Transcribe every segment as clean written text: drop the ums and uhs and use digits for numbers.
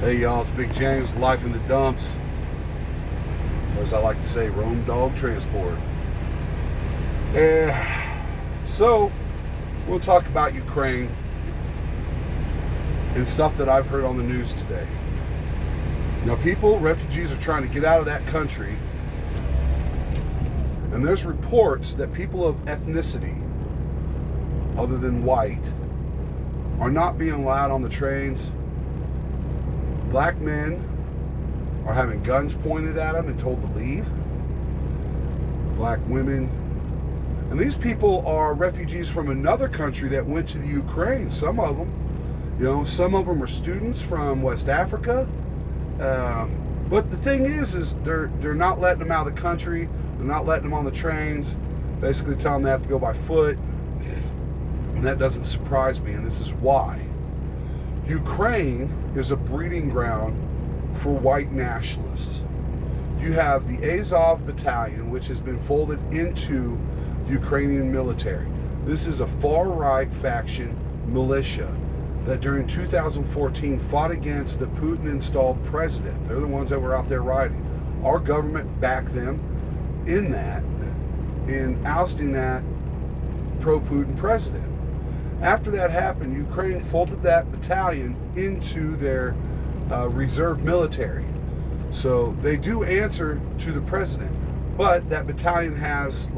Hey y'all, it's Big James, Life in the Dumps. Or as I like to say, Roam Dog Transport. So, we'll talk about Ukraine and stuff that I've heard on the news today. Now, refugees are trying to get out of that country, and there's reports that people of ethnicity other than white are not being allowed on the trains. Black men are having guns pointed at them and told to leave. Black women. And these people are refugees from another country that went to the Ukraine. Some of them. Some of them are students from West Africa. But the thing is they're not letting them out of the country. They're not letting them on the trains. Basically telling them they have to go by foot. And that doesn't surprise me, and this is why. Ukraine is a breeding ground for white nationalists. You have the Azov Battalion, which has been folded into the Ukrainian military. This is a far-right faction militia that during 2014 fought against the Putin-installed president. They're the ones that were out there rioting. Our government backed them in ousting that pro-Putin president. After that happened, Ukraine folded that battalion into their reserve military. So they do answer to the president, but that battalion has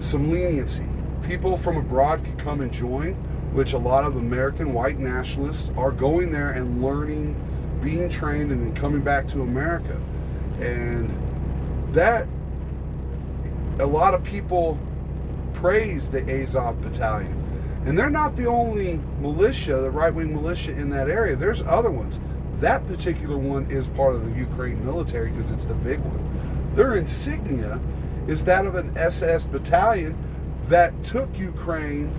some leniency. People from abroad can come and join, which a lot of American white nationalists are going there and learning, being trained, and then coming back to America. And that, a lot of people praise the Azov Battalion. And they're not the only militia, the right-wing militia in that area. There's other ones. That particular one is part of the Ukraine military because it's the big one. Their insignia is that of an SS battalion that took Ukraine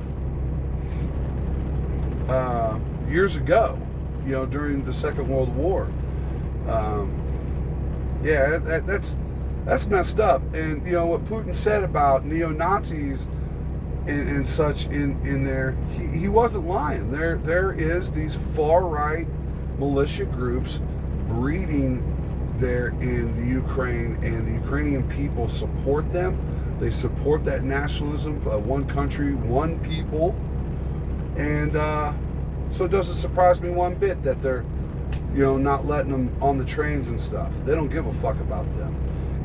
years ago, during the Second World War. That's messed up. And what Putin said about neo-Nazis and such in there, he wasn't lying. There is these far-right militia groups breeding there in the Ukraine, and the Ukrainian people support them. They support that nationalism, one country, one people. And so it doesn't surprise me one bit that they're not letting them on the trains and stuff. They don't give a fuck about them.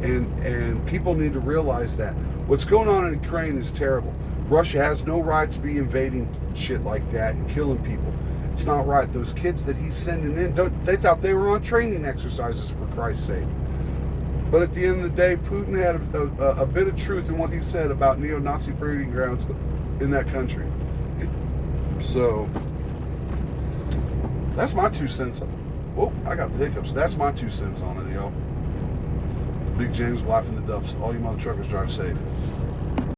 And people need to realize that what's going on in Ukraine is terrible. Russia has no right to be invading shit like that and killing people. It's not right. Those kids that he's sending in, they thought they were on training exercises, for Christ's sake. But at the end of the day, Putin had a bit of truth in what he said about neo-Nazi breeding grounds in that country. So that's my 2 cents. Whoa, I got the hiccups. That's my 2 cents on it, y'all. Big James, Life in the Dumps. All you mother truckers, drive safe.